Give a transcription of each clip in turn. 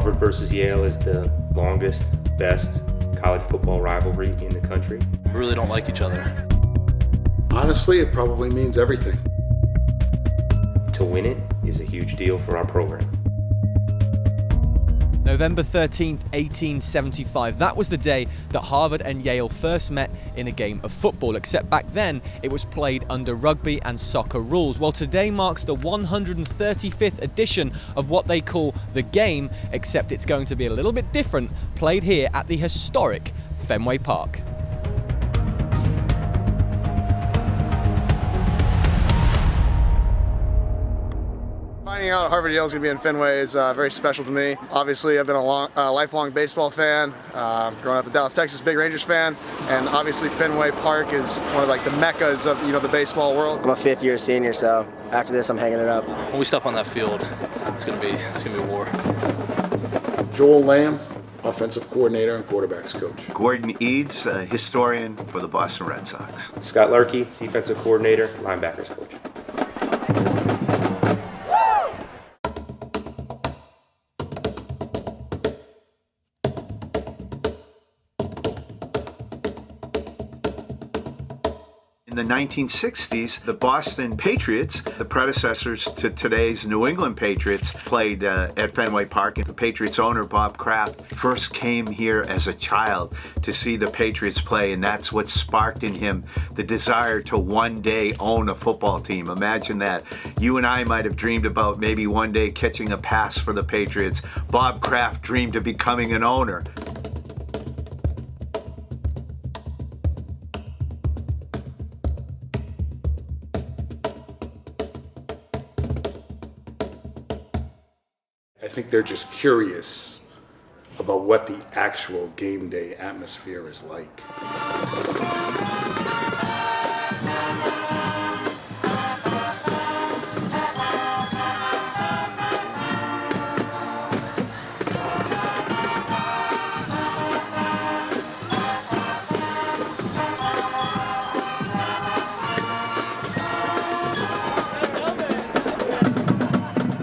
Harvard versus Yale is the longest, best college football rivalry in the country. We really don't like each other. Honestly, it probably means everything. To win it is a huge deal for our program. November 13th, 1875. That was the day that Harvard and Yale first met in a game of football, except back then it was played under rugby and soccer rules. Well, today marks the 135th edition of what they call the game, except it's going to be a little bit different, played here at the historic Fenway Park. Finding out Harvard-Yale is going to be in Fenway is very special to me. Obviously, I've been a lifelong baseball fan. Growing up in Dallas, Texas, big Rangers fan, and obviously Fenway Park is one of the meccas of the baseball world. I'm a fifth-year senior, so after this, I'm hanging it up. When we step on that field, it's gonna be a war. Joel Lamb, offensive coordinator and quarterbacks coach. Gordon Edes, historian for the Boston Red Sox. Scott Larkee, defensive coordinator, linebackers coach. In the 1960s, the Boston Patriots, the predecessors to today's New England Patriots, played at Fenway Park. And the Patriots owner, Bob Kraft, first came here as a child to see the Patriots play, and that's what sparked in him the desire to one day own a football team. Imagine that. You and I might have dreamed about maybe one day catching a pass for the Patriots. Bob Kraft dreamed of becoming an owner. I think they're just curious about what the actual game day atmosphere is like.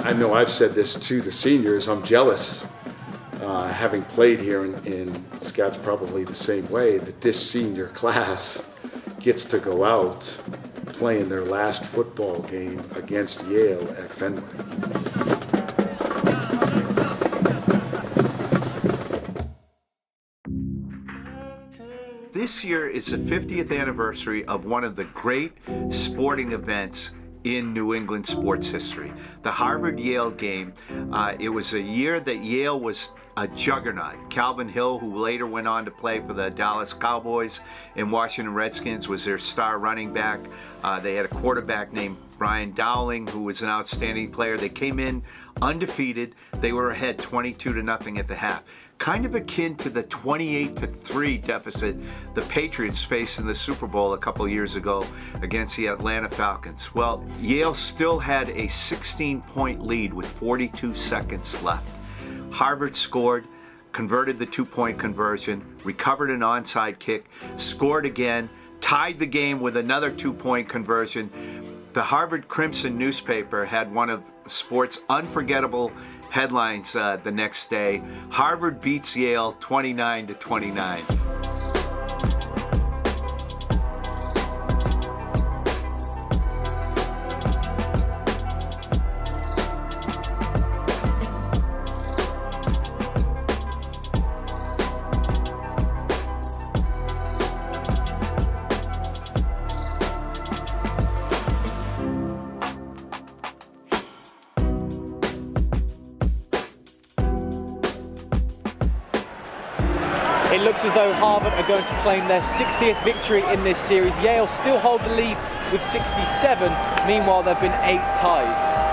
I know I've said this to the seniors, I'm jealous, having played here, and Scott's probably the same way, that this senior class gets to go out playing their last football game against Yale at Fenway. This year is the 50th anniversary of one of the great sporting events in New England sports history, the Harvard-Yale game. It was a year that Yale was a juggernaut. Calvin Hill, who later went on to play for the Dallas Cowboys and Washington Redskins, was their star running back. They had a quarterback named Brian Dowling, who was an outstanding player. They came in undefeated. They were ahead 22-0 at the half. Kind of akin to the 28-3 deficit the Patriots faced in the Super Bowl a couple years ago against the Atlanta Falcons. Well, Yale still had a 16-point lead with 42 seconds left. Harvard scored, converted the two-point conversion, recovered an onside kick, scored again, tied the game with another two-point conversion. The Harvard Crimson newspaper had one of sports' unforgettable headlines the next day. Harvard beats Yale 29-29. It looks as though Harvard are going to claim their 60th victory in this series. Yale still hold the lead with 67. Meanwhile, there have been 8 ties.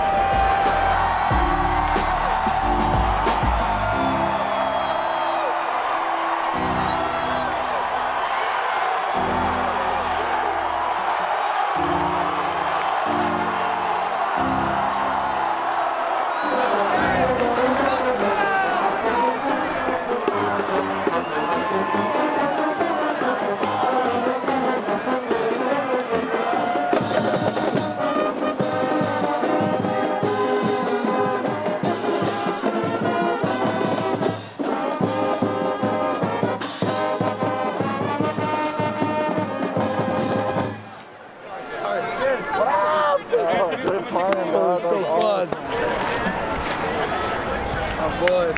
boy.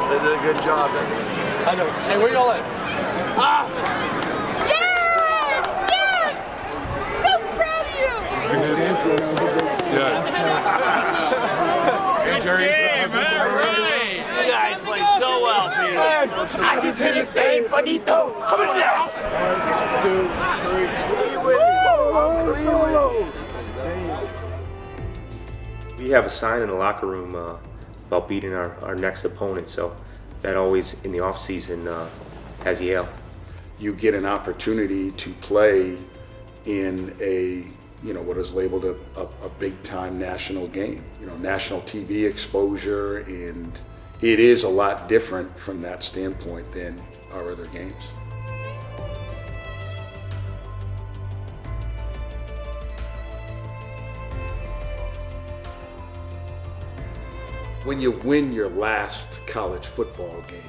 They did a good job. I know. Hey, where y'all at? You guys played so well, Peter. I can see you staying bonito. Come on now. 1, 2, 3. We have a sign in the locker room about beating our next opponent, so that always in the off season has Yale. You get an opportunity to play in a, what is labeled a big time national game, national TV exposure, and it is a lot different from that standpoint than our other games. When you win your last college football game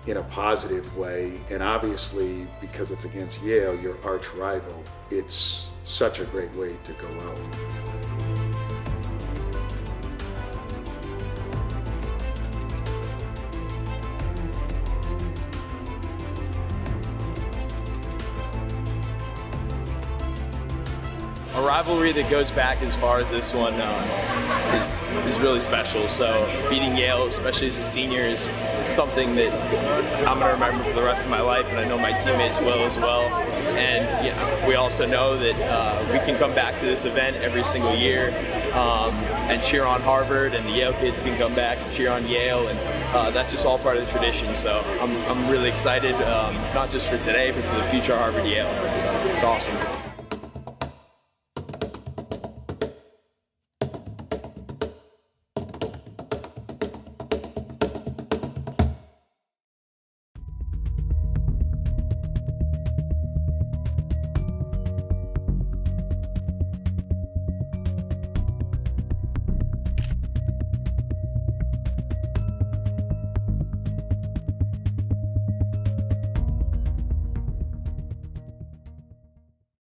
in a positive way, and obviously because it's against Yale, your arch rival, it's such a great way to go out. A rivalry that goes back as far as this one is really special. So beating Yale, especially as a senior, is something that I'm going to remember for the rest of my life, and I know my teammates will as well. And we also know that we can come back to this event every single year and cheer on Harvard, and the Yale kids can come back and cheer on Yale, and that's just all part of the tradition. So I'm really excited, not just for today, but for the future Harvard-Yale. So it's awesome.